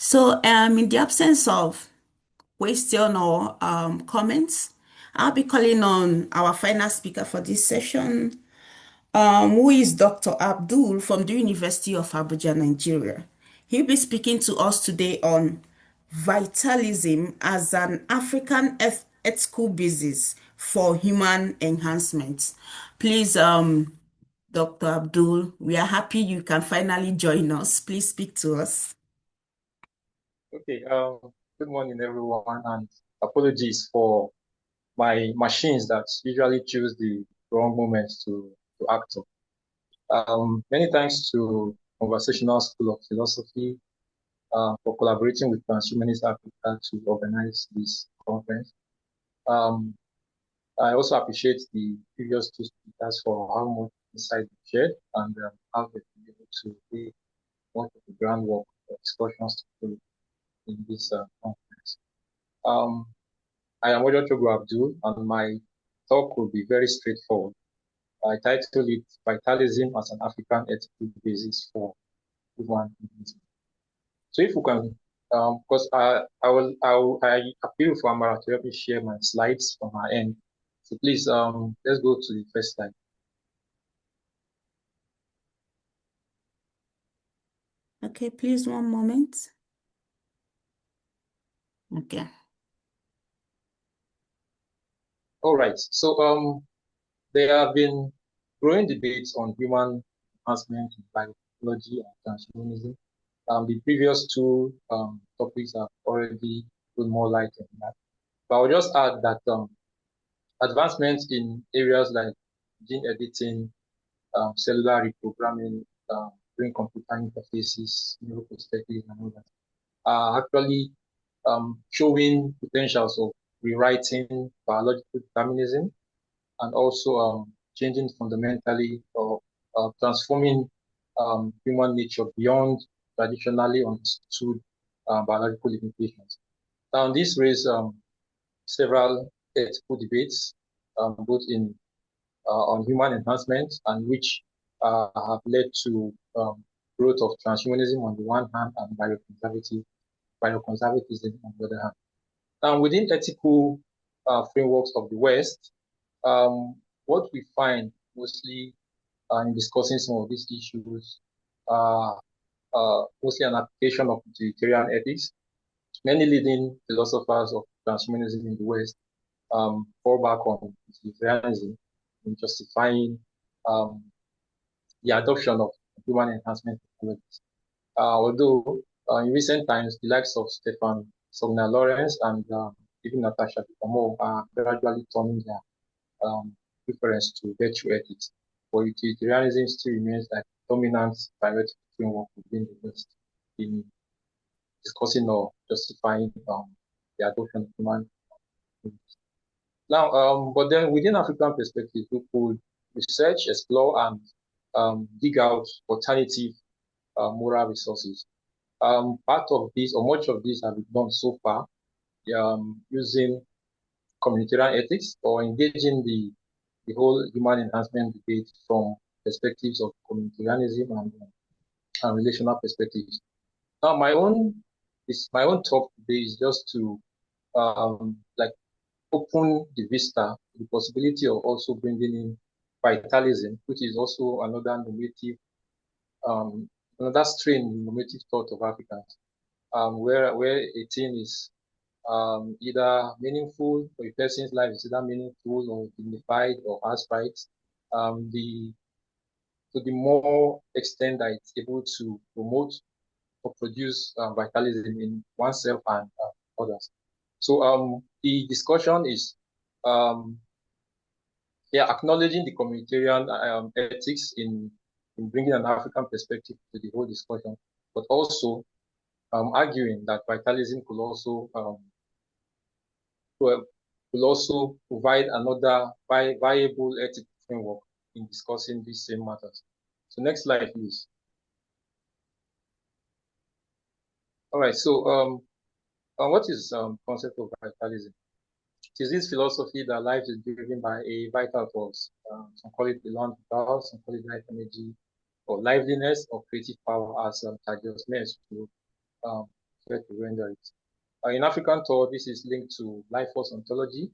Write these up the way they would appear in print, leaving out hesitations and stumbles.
In the absence of question or comments, I'll be calling on our final speaker for this session, who is Dr. Abdul from the University of Abuja, Nigeria. He'll be speaking to us today on vitalism as an African ethical basis for human enhancement. Please, Dr. Abdul, we are happy you can finally join us. Please speak to us. Okay, good morning, everyone, and apologies for my machines that usually choose the wrong moments to act on. Many thanks to Conversational School of Philosophy for collaborating with Transhumanist Africa to organize this conference. I also appreciate the previous two speakers for how much insight they shared and how they've been able to lay much of the groundwork for discussions to follow in this conference. I am Ojotogo Abdul, and my talk will be very straightforward. I titled it Vitalism as an African Ethical Basis for Human Enhancement. So if we can, because I appeal for Amara to help me share my slides from our end. So please, let's go to the first slide. Okay, please, one moment. Okay. All right. So there have been growing debates on human enhancement in biotechnology and transhumanism. The previous two topics have already put more light on that. But I'll just add that advancements in areas like gene editing, cellular reprogramming, brain computer interfaces, neuroprosthetics, and all that are actually showing potentials of rewriting biological determinism and also changing fundamentally or transforming human nature beyond traditionally understood biological limitations. Now, this raised several ethical debates, both on human enhancement and which have led to growth of transhumanism on the one hand and bioconservatism on the other hand. Now, within ethical frameworks of the West, what we find mostly in discussing some of these issues are mostly an application of utilitarian ethics. Many leading philosophers of transhumanism in the West fall back on utilitarianism in justifying the adoption of human enhancement technologies. Although in recent times, the likes of Stefan Sogna Lawrence and even Natasha Picamo are gradually turning their reference to virtue ethics, but utilitarianism still remains like dominant bioethics framework within the West in discussing or justifying the adoption of human. Now, but then within African perspective, we could research, explore, and dig out alternative moral resources. Part of this, or much of this, have been done so far using communitarian ethics or engaging the whole human enhancement debate from perspectives of communitarianism and relational perspectives. Now, my own talk today is just to like open the vista to the possibility of also bringing in vitalism, which is also another normative, another strain in normative thought of Africans, where a thing is either meaningful, or a person's life is either meaningful or dignified or has rights. To the more extent that it's able to promote or produce vitalism in oneself and others. So the discussion is acknowledging the communitarian ethics in bringing an African perspective to the whole discussion, but also arguing that vitalism could also provide another viable ethical framework in discussing these same matters. So next slide, please. All right. So what is concept of vitalism? It is this philosophy that life is driven by a vital force. Some call it the land power, some call it life energy, or liveliness, or creative power, as Thaddeus Mears try to render it. In African thought, this is linked to life force ontology,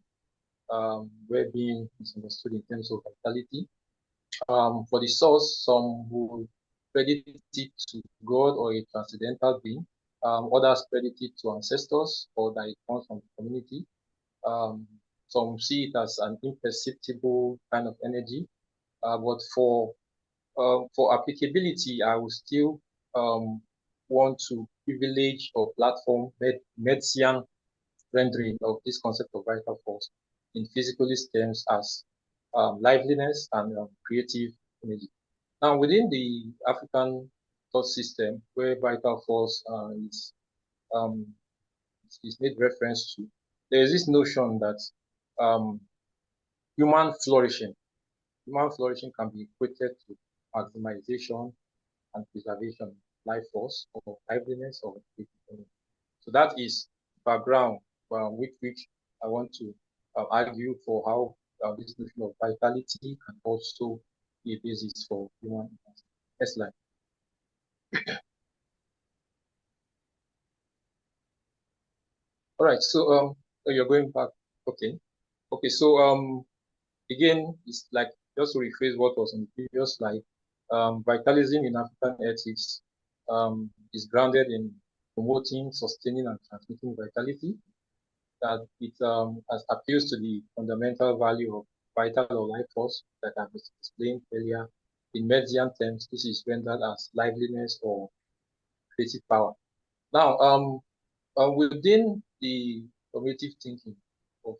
where being is understood in terms of vitality. For the source, some will credit it to God or a transcendental being. Others credit it to ancestors or that it comes from the community. Some see it as an imperceptible kind of energy. But for applicability, I will still want to privilege or platform Medsian rendering of this concept of vital force in physicalist terms as liveliness and creative energy. Now, within the African thought system, where vital force is made reference to, there is this notion that um, human flourishing can be equated to maximization and preservation of life force or liveliness or creative. So that is background with which I want to argue for how this notion of vitality can also be a basis for human enhancement. Next slide. All right, so you're going back. Okay. So again, it's like just to rephrase what was on the previous slide. Vitalism in African ethics is grounded in promoting, sustaining, and transmitting vitality. That it appeals to the fundamental value of vital or life force that I was explained earlier. In Median terms, this is rendered as liveliness or creative power. Now, within the cognitive thinking of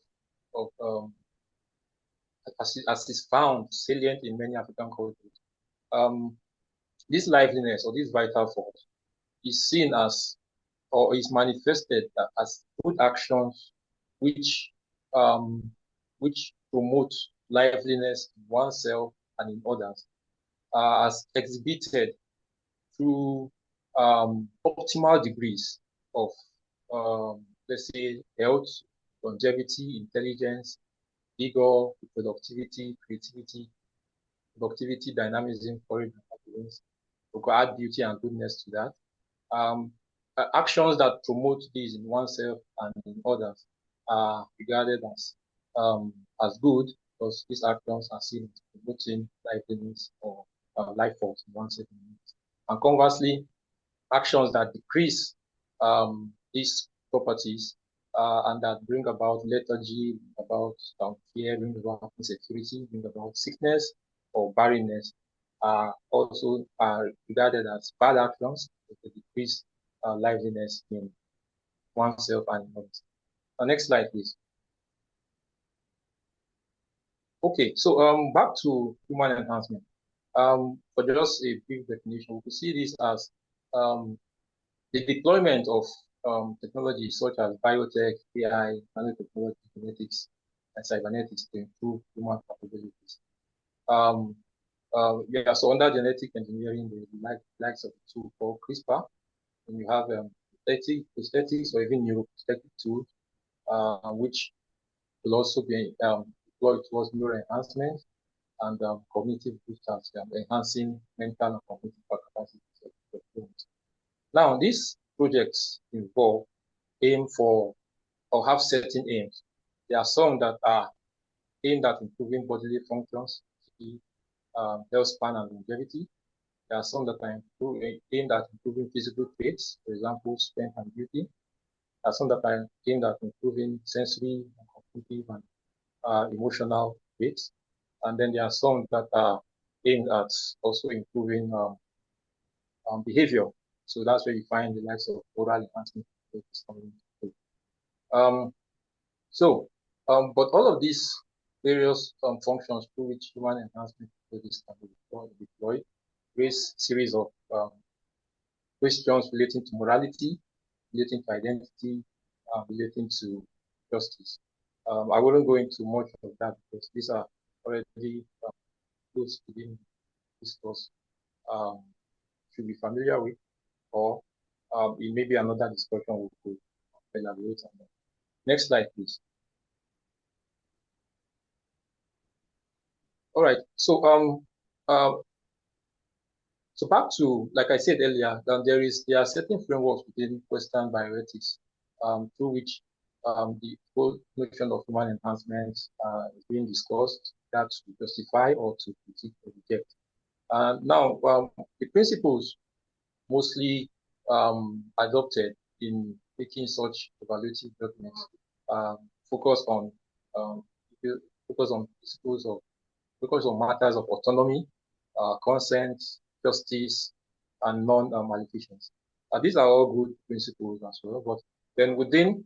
as is found salient in many African cultures, this liveliness or this vital force is seen as or is manifested as good actions which which promote liveliness in oneself and in others, as exhibited through optimal degrees of let's say health, longevity, intelligence, vigor, productivity, creativity, productivity, dynamism, courage, and confidence. We could add beauty and goodness to that. Actions that promote these in oneself and in others are regarded as good because these actions are seen as promoting liveliness or life force in oneself. And conversely, actions that decrease these properties and that bring about lethargy, bring about fear, bring about insecurity, bring about sickness or barrenness are also regarded as bad actions to decrease liveliness in oneself and others. Next slide, please. Okay, so back to human enhancement. For just a brief definition, we could see this as the deployment of technologies such as biotech, AI, nanotechnology, genetics, and cybernetics to improve human capabilities. Yeah, so under genetic engineering, the likes of the tool called CRISPR, and you have prosthetics or even neuroprosthetic tools, which will also be deployed towards neural enhancement and cognitive boosters, enhancing mental and cognitive capacities of humans. Now, these projects aim for or have certain aims. There are some that are aimed at improving bodily functions, health span and longevity. There are some that are aimed at improving physical traits, for example, strength and beauty. There are some that are aimed at improving sensory, cognitive, and emotional traits. And then there are some that are aimed at also improving behavior. So that's where you find the likes of oral enhancement. But all of these various functions through which human enhancement technologies can be deployed raise series of questions relating to morality, relating to identity, relating to justice. I wouldn't go into much of that because these are already close to being discussed. Should be familiar with, or it may be another discussion we could elaborate on that. Next slide, please. All right. So So back to, like I said earlier, there are certain frameworks within Western bioethics through which the whole notion of human enhancement is being discussed, that to justify or to critique or reject. Now, the principles mostly adopted in making such evaluative judgments focus on um, focus on principles of focus on matters of autonomy, consent, justice, and non-maleficence. These are all good principles as well. But then within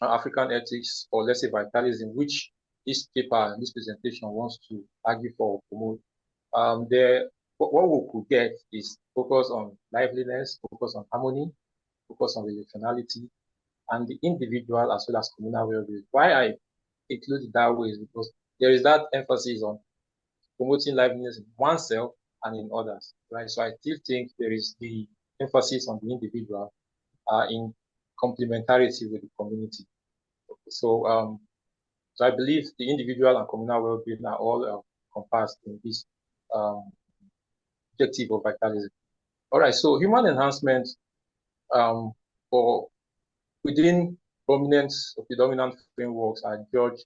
African ethics, or let's say vitalism, which this paper, this presentation wants to argue for or promote, there, what we could get is focus on liveliness, focus on harmony, focus on relationality, and the individual as well as communal well-being. Why I include it that way is because there is that emphasis on promoting liveliness in oneself and in others, right? So I still think there is the emphasis on the individual in complementarity with the community. So, so I believe the individual and communal well-being are all compassed in this um, objective of vitalism. All right, so human enhancement um, for within prominence of the dominant frameworks are judged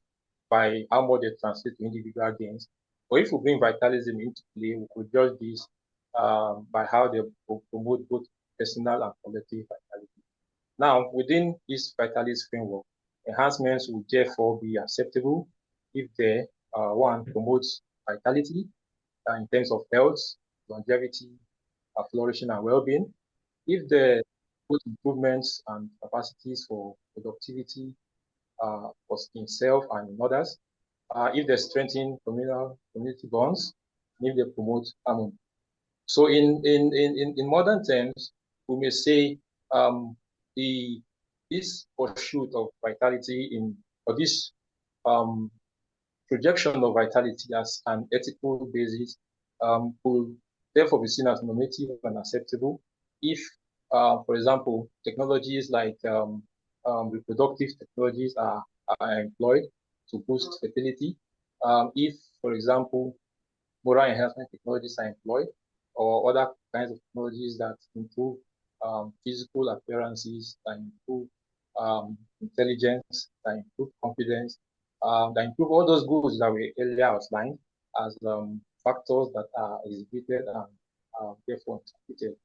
by how much they translate to individual gains. Or if we bring vitalism into play, we could judge this by how they promote both personal and collective vitality. Now, within this vitalist framework, enhancements will therefore be acceptable if they, one, promotes vitality in terms of health, longevity, flourishing, and well-being. If they put improvements and capacities for productivity, in self and in others, if they strengthen community bonds, and if they promote harmony. So in modern terms, we may say the this pursuit of vitality or this um, projection of vitality as an ethical basis could therefore be seen as normative and acceptable if, for example, technologies like reproductive technologies are employed to boost fertility. If, for example, moral enhancement technologies are employed, or other kinds of technologies that improve physical appearances, that improve intelligence, that improve confidence, that improve all those goals that we earlier outlined as factors that are exhibited and therefore interpreted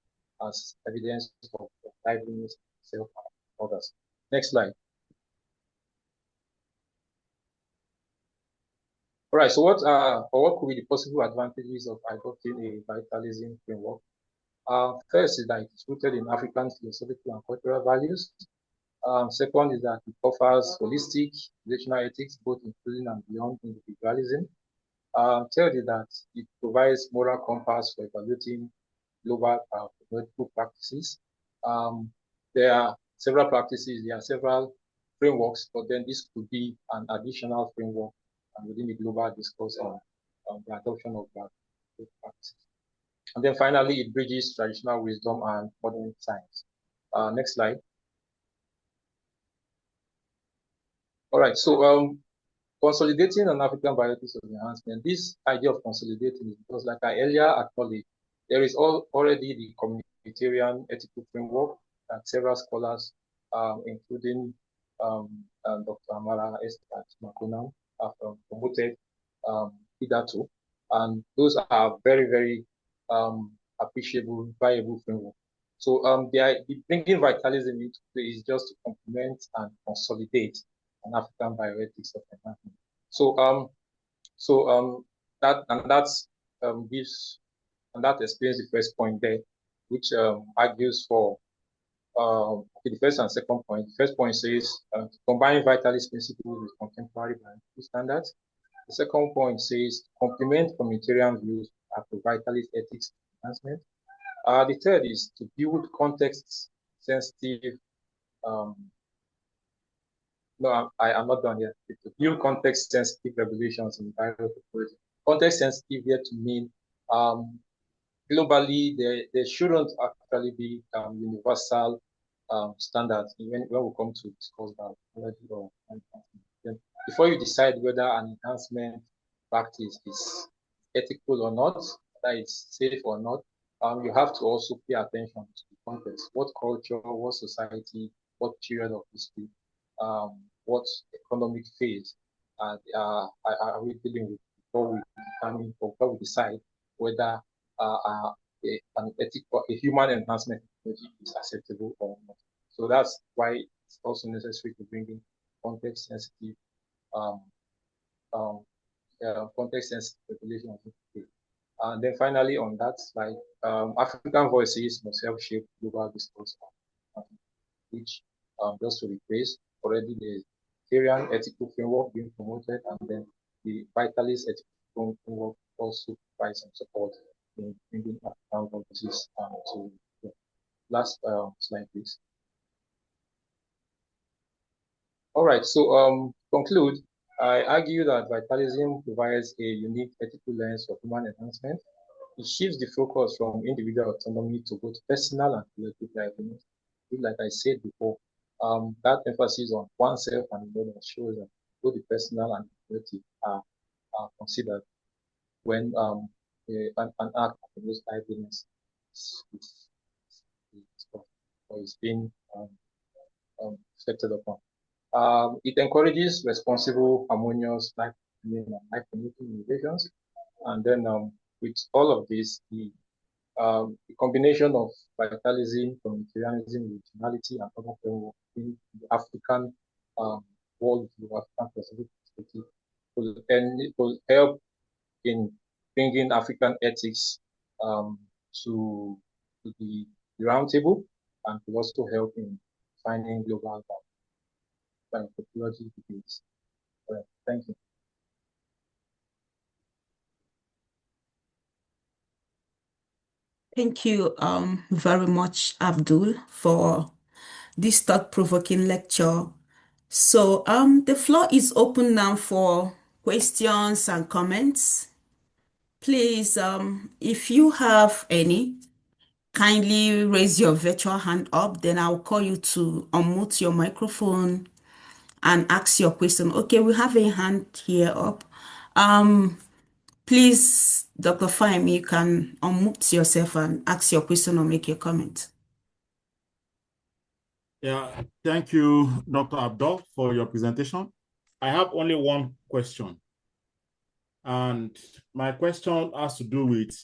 as evidence of liveliness, self, and others. Next slide. All right, so what could be the possible advantages of adopting a vitalism framework? First is that it's rooted in African philosophical and cultural values. Second is that it offers holistic relational ethics, both including and beyond individualism. Third is that it provides moral compass for evaluating global political practices. There are several practices, there are several frameworks, but then this could be an additional framework within the global discourse on the adoption of that practices. And then finally, it bridges traditional wisdom and modern science. Next slide. All right, so consolidating an African bioethics of enhancement, this idea of consolidating is because, like I earlier acknowledged, there is already the communitarian ethical framework that several scholars, including Dr. Amara Esther Makonam, have promoted hitherto. And those are very, very appreciable, viable framework. So the bringing vitalism into play is just to complement and consolidate an African bioethics of enhancement. So that explains the first point there, which argues for the first and second point. The first point says to combine vitalist principles with contemporary bioethical standards. The second point says complement communitarian views after vitalist ethics enhancement. The third is to build context-sensitive. No, I'm not done yet. To build context-sensitive regulations in biotechnology. Context-sensitive here to mean globally there shouldn't actually be universal standards when we come to discuss biotechnology or enhancement. Before you decide whether an enhancement practice is ethical or not, that it's safe or not, you have to also pay attention to the context. What culture, what society, what period of history, what economic phase are we dealing with before we determine or before we decide whether a human enhancement technology is acceptable or not. So that's why it's also necessary to bring in context sensitive um, um, context sensitive regulation. And then finally, on that slide, African voices must help shape global discourse, which just to replace already the Syrian ethical framework being promoted, and then the Vitalist ethical framework also provides some support in bringing African voices to the last slide, please. All right, so conclude, I argue that vitalism provides a unique ethical lens for human enhancement. It shifts the focus from individual autonomy to both personal and collective livelihoods. Like I said before, that emphasis on oneself and another shows that both the personal and the collective are considered when an act of those liveliness is being reflected upon. It encourages responsible, harmonious life and life promoting innovations. And then with all of this, the combination of vitalism, communitarianism, regionality, and other frameworks in the African world, the African perspective, and it will help in bringing African ethics to the roundtable, and will also help in finding global biotechnology debates. Thank you. Thank you very much, Abdul, for this thought-provoking lecture. So the floor is open now for questions and comments. Please, if you have any, kindly raise your virtual hand up, then I'll call you to unmute your microphone and ask your question. Okay, we have a hand here up. Please, Dr. Fahim, you can unmute yourself and ask your question or make your comment. Yeah, thank you, Dr. Abdul, for your presentation. I have only one question. And my question has to do with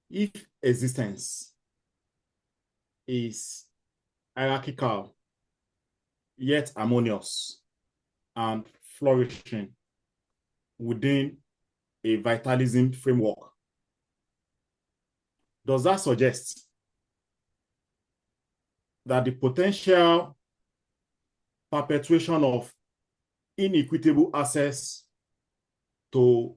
if existence is hierarchical, yet harmonious and flourishing within a vitalism framework, does that suggest that the potential perpetuation of inequitable access to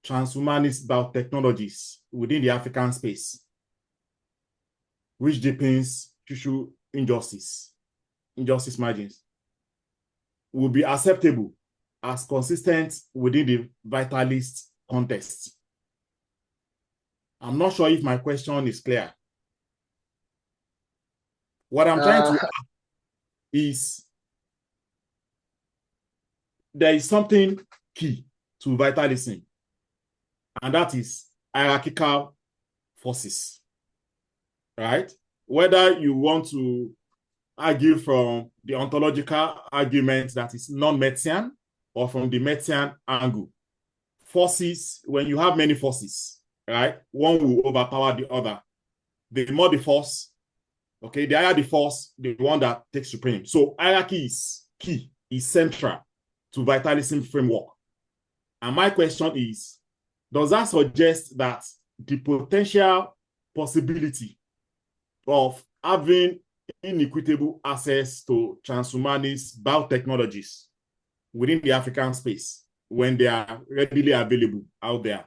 transhumanist biotechnologies within the African space, which deepens social injustice margins, will be acceptable as consistent within the vitalist context? I'm not sure if my question is clear. What I'm trying to ask is, there is something key to vitalism, and that is hierarchical forces, right? Whether you want to argue from the ontological argument that is non-Metzian or from the Metzian angle, forces, when you have many forces, right, one will overpower the other. The more the force, okay, the higher the force, the one that takes supreme. So hierarchy is key, is central to vitalism framework. And my question is, does that suggest that the potential possibility of having inequitable access to transhumanist biotechnologies within the African space, when they are readily available out there,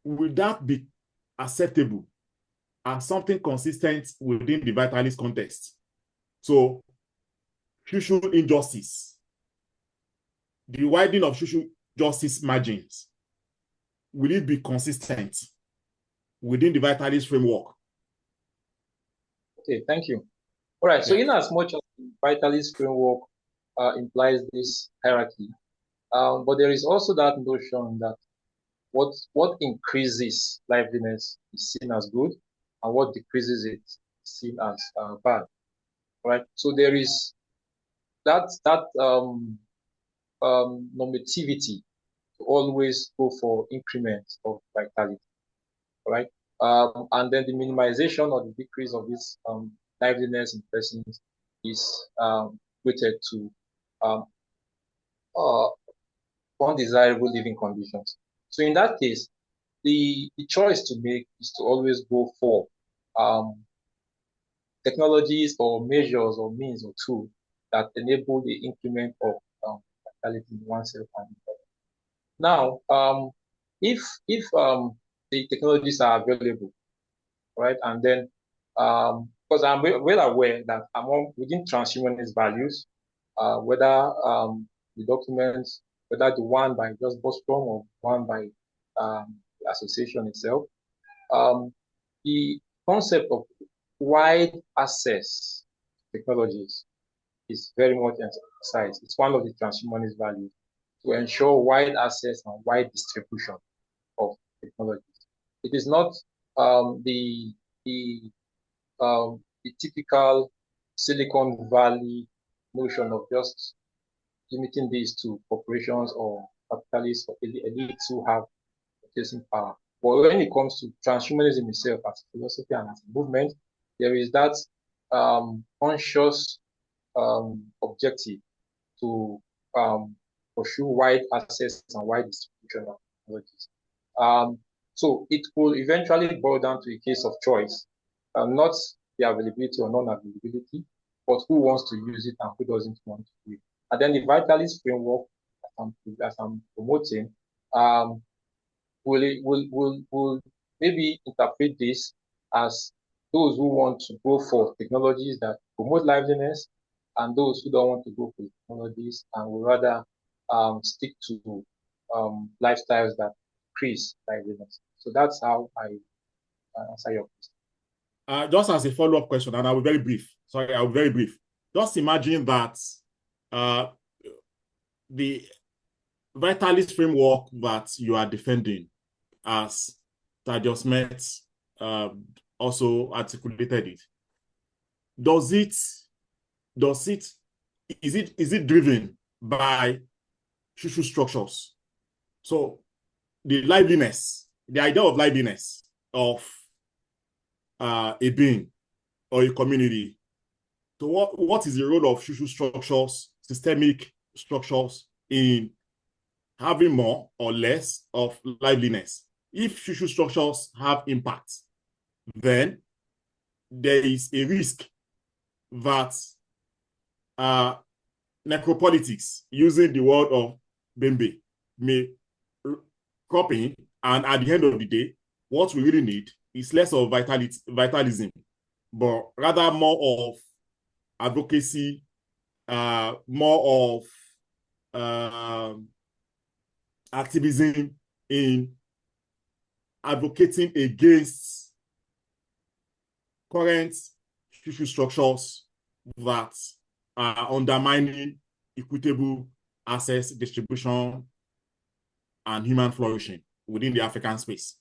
will that be acceptable as something consistent within the vitalist context? So social injustice, the widening of social justice margins, will it be consistent within the vitalist framework? Okay, thank you. All right, so in as much as the vitalist framework implies this hierarchy, but there is also that notion that what increases liveliness is seen as good, and what decreases it is seen as bad, right? So there is that normativity to always go for increments of vitality, right? And then the minimization or the decrease of this liveliness in persons is weighted to um, uh, undesirable living conditions. So in that case, the choice to make is to always go for technologies or measures or means or tools that enable the increment of vitality in oneself and another. Now, if the technologies are available, right, and then because I'm well aware that among within transhumanist values, whether the documents, whether the one by just Bostrom or one by the association itself, the concept of wide access to technologies is very much emphasized. It's one of the transhumanist values to ensure wide access and wide distribution of technologies. It is not the the typical Silicon Valley notion of just limiting this to corporations or capitalists or elites who have purchasing power. But when it comes to transhumanism itself as a philosophy and as a movement, there is that conscious objective to pursue wide access and wide distribution of technologies. So it will eventually boil down to a case of choice, not the availability or non-availability, but who wants to use it and who doesn't want to use it. And then the vitalist framework that I'm promoting will maybe interpret this as those who want to go for technologies that promote liveliness and those who don't want to go for technologies and would rather stick to lifestyles that increase liveliness. So that's how I answer your question. Just as a follow-up question, and I'll be very brief. Sorry, I'll be very brief. Just imagine that the vitalist framework that you are defending, as Thaddeus Metz also articulated it, is it driven by social structures? So the liveliness, the idea of liveliness of a being or a community. So what is the role of social structures, systemic structures, in having more or less of liveliness? If social structures have impact, then there is a risk that necropolitics, using the word of Bembe, may crop in, and at the end of the day, what we really need is less of vitalism, but rather more of advocacy, more of activism in advocating against current social structures that are undermining equitable access, distribution, and human flourishing within the African space.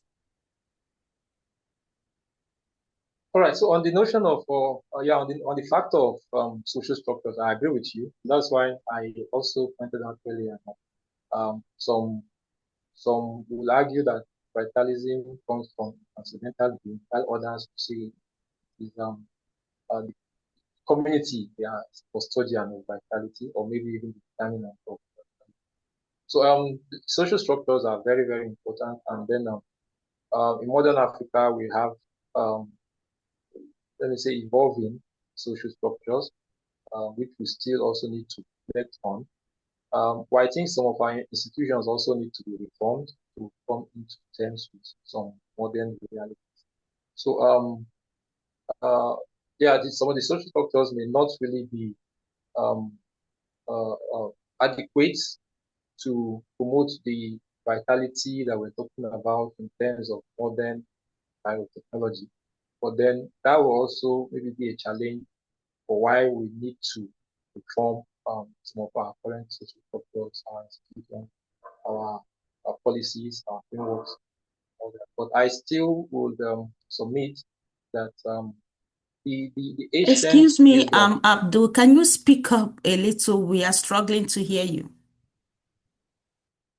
All right. So on the notion of, on the factor of social structures, I agree with you. That's why I also pointed out earlier that some will argue that vitalism comes from transcendental being, while others will say it is the community, they are custodian of vitality, or maybe even the determinant of vitality. So social structures are very, very important. And then in modern Africa, we have let me say evolving social structures, which we still also need to reflect on. But I think some of our institutions also need to be reformed to come into terms with some modern realities. So some of the social structures may not really be adequate to promote the vitality that we're talking about in terms of modern biotechnology. But then that will also maybe be a challenge for why we need to reform some of our current social structures, our institutions, our our policies, our frameworks, all that. But I still would submit that the ancient Excuse me, wisdom. Abdul, can you speak up a little? We are struggling to hear you.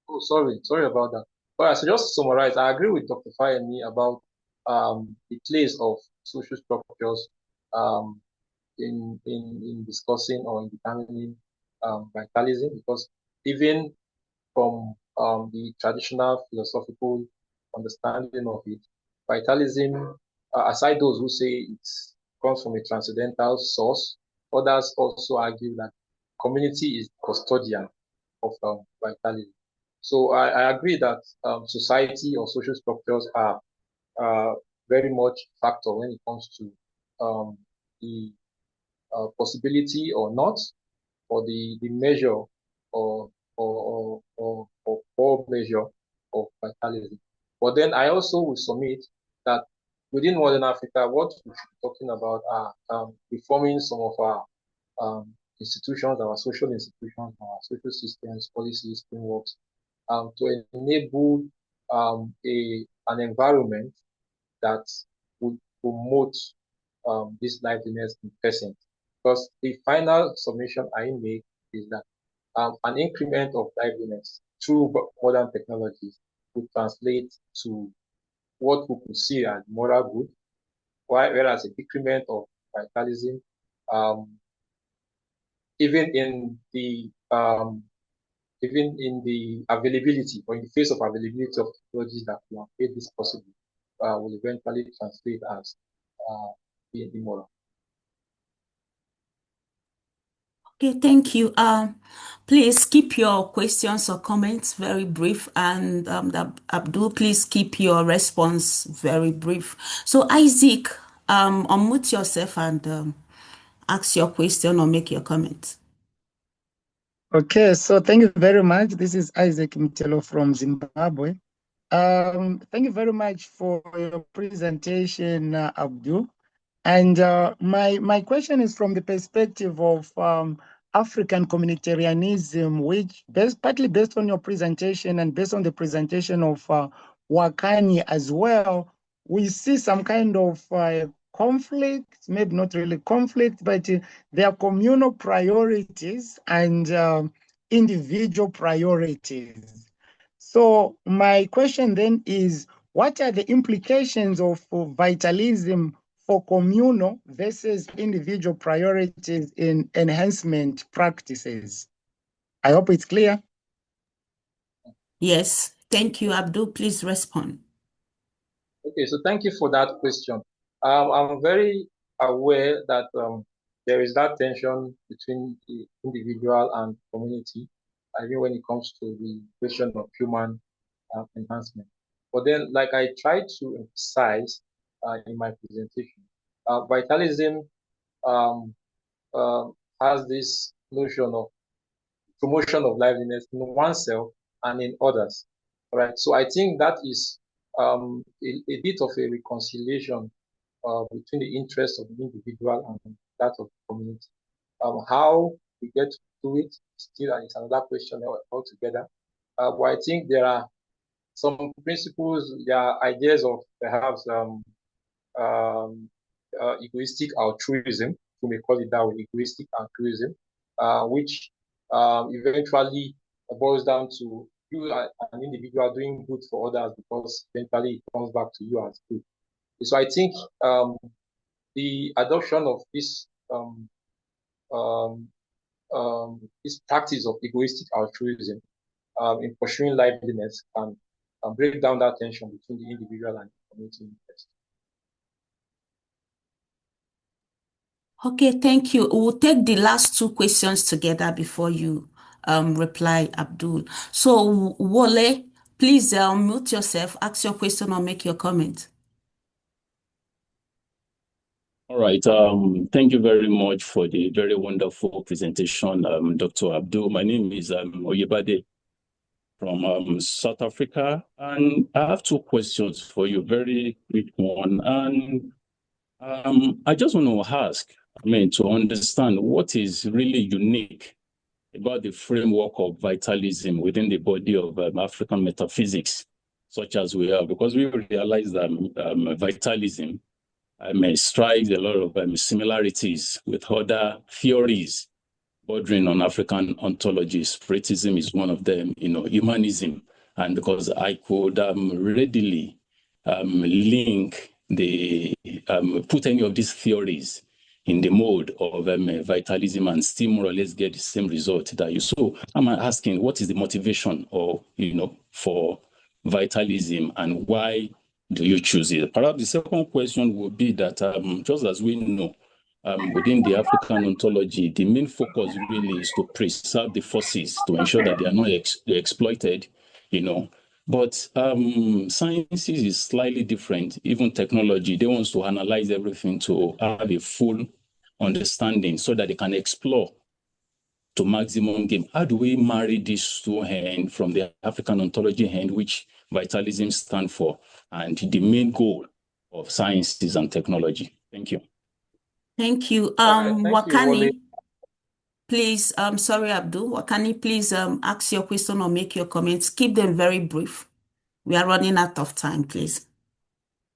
Oh, sorry about that. But so just to summarize, I agree with Dr. Fayemi about the place of social structures um, in discussing or in determining vitalism, because even from the traditional philosophical understanding of it, vitalism, aside those who say it comes from a transcendental source, others also argue that community is custodian of vitalism. So I agree that society or social structures are very much a factor when it comes to the possibility or not, or the measure or measure of vitalism. But then I also will submit that within modern Africa, what we should be talking about are reforming some of our institutions, our social institutions, our social systems, policies, frameworks, to enable an environment that would promote this liveliness in person. Because the final submission I make is that an increment of liveliness through modern technologies would translate to what we could see as moral good, whereas a decrement of vitalism, um, even in the availability or in the face of availability of technologies that will have made this possible, will eventually translate as being immoral. Okay, thank you. Please keep your questions or comments very brief, and Abdul, please keep your response very brief. So, Isaac, unmute yourself and ask your question or make your comment. Okay, so thank you very much. This is Isaac Mtelo from Zimbabwe. Thank you very much for your presentation, Abdul. And my question is from the perspective of African communitarianism, which partly based on your presentation and based on the presentation of Wakani as well, we see some kind of conflict, maybe not really conflict, but there are communal priorities and individual priorities. So my question then is, what are the implications of vitalism for communal versus individual priorities in enhancement practices? I hope it's clear. Yes, thank you, Abdul. Please respond. Okay, so thank you for that question. I'm very aware that there is that tension between the individual and community, I mean, when it comes to the question of human enhancement. But then, like I tried to emphasize in my presentation, vitalism um, uh, has this notion of promotion of liveliness in oneself and in others. All right. So I think that is a bit of a reconciliation between the interests of the individual and that of the community. How we get to do it still is another question altogether. But I think there are some principles, there are ideas of perhaps egoistic altruism, we may call it that way, egoistic altruism, which eventually boils down to you, an individual, doing good for others because eventually it comes back to you as good. So I think the adoption of this this practice of egoistic altruism in pursuing liveliness can break down that tension between the individual and the community interest. Okay, thank you. We'll take the last two questions together before you reply, Abdul. So, Wole, please mute yourself, ask your question or make your comment. All right. Thank you very much for the very wonderful presentation, Dr. Abdul. My name is Oyebade from South Africa, and I have two questions for you, very quick one. And I just want to ask, to understand what is really unique about the framework of vitalism within the body of African metaphysics, such as we are, because we realize that vitalism strives a lot of similarities with other theories bordering on African ontologies. Spiritism is one of them, humanism. And because I could readily link put any of these theories in the mode of vitalism and still more or less get the same result that you saw. I'm asking, what is the motivation for vitalism, and why do you choose it? Perhaps the second question would be that just as we know, within the African ontology, the main focus really is to preserve the forces to ensure that they are not exploited, But sciences is slightly different. Even technology, they want to analyze everything to have a full understanding so that they can explore to maximum gain. How do we marry these two hands from the African ontology hand, which vitalism stands for, and the main goal of sciences and technology? Thank you. Thank you. Thank you, Wale. Wakani, please, sorry, Abdul. Wakani, please ask your question or make your comments. Keep them very brief. We are running out of time, please.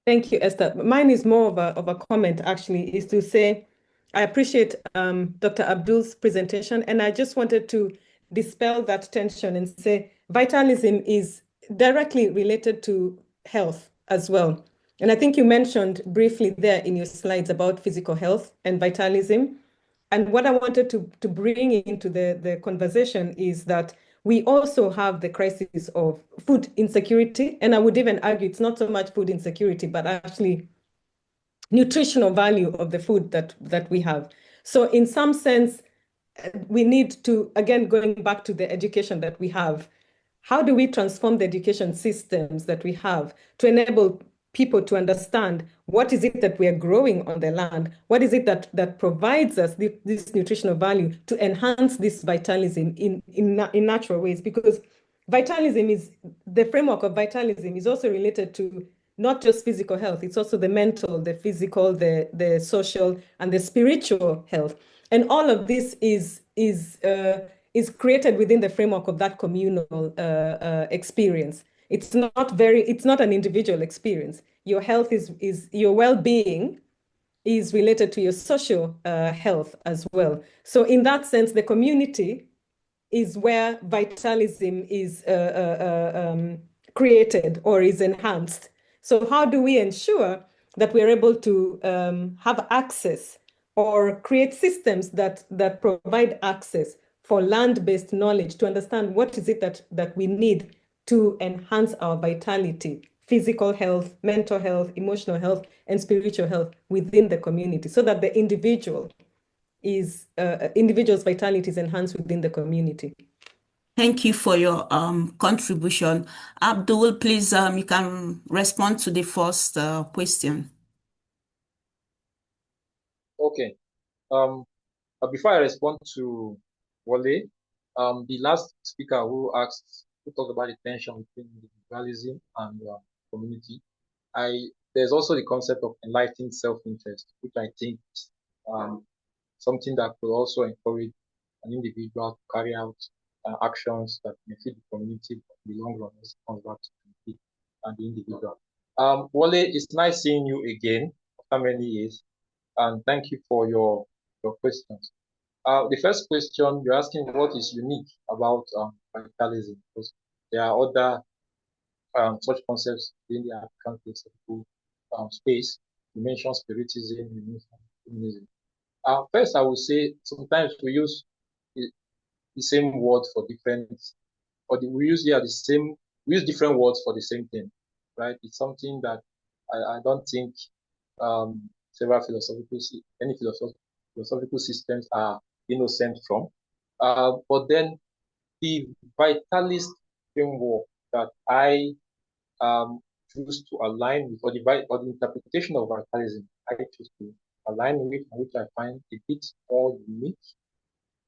Thank you, Esther. Mine is more of a comment, actually, is to say, I appreciate Dr. Abdul's presentation, and I just wanted to dispel that tension and say vitalism is directly related to health as well. And I think you mentioned briefly there in your slides about physical health and vitalism. And what I wanted to bring into the conversation is that we also have the crisis of food insecurity. And I would even argue it's not so much food insecurity, but actually nutritional value of the food that we have. So in some sense, we need to, again, going back to the education that we have, how do we transform the education systems that we have to enable people to understand what is it that we are growing on the land? What is it that provides us this nutritional value to enhance this vitalism in natural ways? Because vitalism is, the framework of vitalism is also related to not just physical health, it's also the mental, the physical, the social, and the spiritual health. And all of this is created within the framework of that communal experience. It's not an individual experience. Your health is your well-being is related to your social health as well. So in that sense, the community is where vitalism is created or is enhanced. So how do we ensure that we're able to have access or create systems that provide access for land-based knowledge to understand what is it that we need to enhance our vitality, physical health, mental health, emotional health, and spiritual health within the community, so that the individual's vitality is enhanced within the community. Thank you for your contribution. Abdul, please, you can respond to the first question. Okay. But before I respond to Wale, the last speaker who talked about the tension between individualism and community, there's also the concept of enlightened self-interest, which I think is something that could also encourage an individual to carry out actions that benefit the community in the long run as it comes back to the community and the individual. Wale, it's nice seeing you again after many years, and thank you for your questions. The first question, you're asking what is unique about vitalism, because there are other such concepts in the African philosophical space. You mentioned spiritism, you mentioned humanism. First, I would say sometimes we use the same word for different, we use different words for the same thing, right? It's something that I don't think several philosophical systems are innocent from. But then the vitalist framework that I choose to align with, or the interpretation of vitalism I choose to align with, and which I find a bit more unique,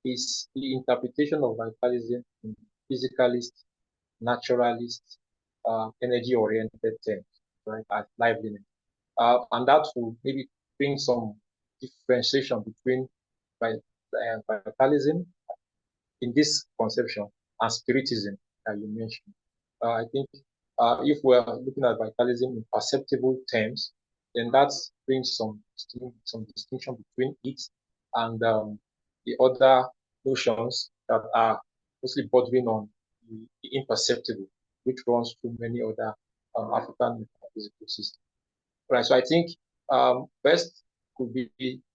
is the interpretation of vitalism in physicalist, naturalist, energy-oriented terms, right, as liveliness. And that will maybe bring some differentiation between vitalism in this conception and spiritism that you mentioned. I think if we're looking at vitalism in perceptible terms, then that brings some distinction between it and the other notions that are mostly bordering on the imperceptible, which runs through many other African metaphysical systems. Right. So I think best could be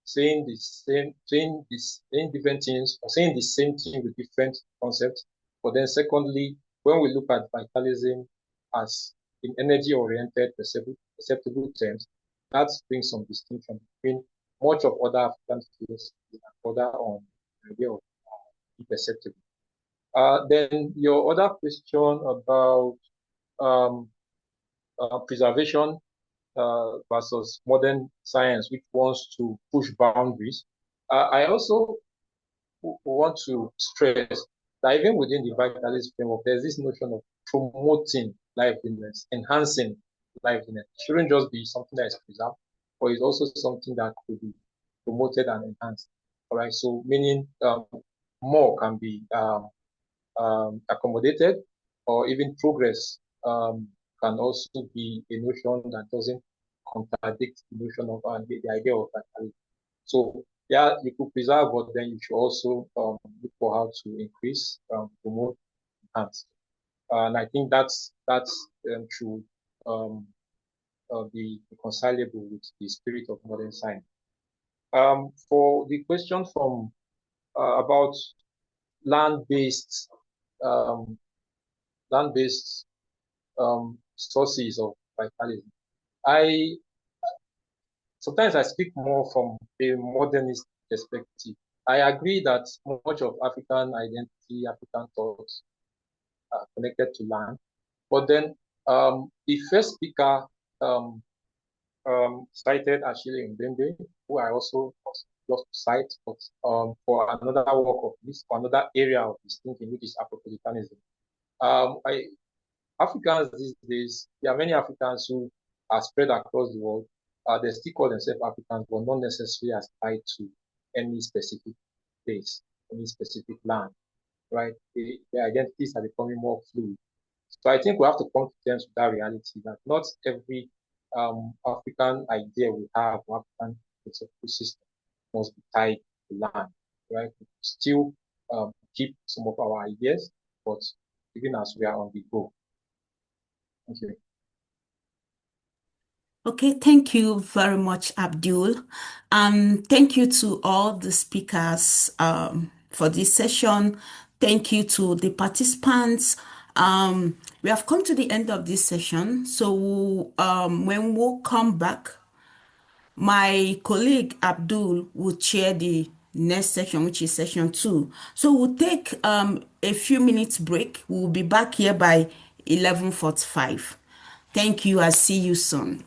saying different things, or saying the same thing with different concepts. But then secondly, when we look at vitalism as in energy-oriented perceptible terms, that brings some distinction between much of other African fields and other the idea of imperceptible. Then your other question about preservation versus modern science, which wants to push boundaries. I also want to stress that even within the vitalist framework, there's this notion of promoting liveliness, enhancing liveliness. It shouldn't just be something that is preserved, but it's also something that could be promoted and enhanced. All right, so meaning more can be accommodated, or even progress can also be a notion that doesn't contradict the notion of the idea of vitality. So yeah, you could preserve, but then you should also look for how to increase, promote, enhance. And I think that's should be reconcilable with the spirit of modern science. For the question from about land-based sources of vitalism, sometimes I speak more from a modernist perspective. I agree that much of African identity, African thoughts are connected to land. But then the first speaker cited Achille Mbembe, who I also love to cite, but for another work of this, for another area of this thinking, which is Afro-communitarianism. Africans these days, there are many Africans who are spread across the world. They still call themselves Africans, but not necessarily as tied to any specific place, any specific land, right? Their identities are becoming more fluid. So I think we have to come to terms with that reality that not every African idea we have, or African conceptual system, must be tied to land, right? We still keep some of our ideas, but even as we are on the go. Thank you. Okay, thank you very much, Abdul. Thank you to all the speakers for this session. Thank you to the participants. We have come to the end of this session. So when we'll come back, my colleague Abdul will chair the next section, which is session 2. So we'll take a few minutes break. We'll be back here by 11:45. Thank you. I'll see you soon.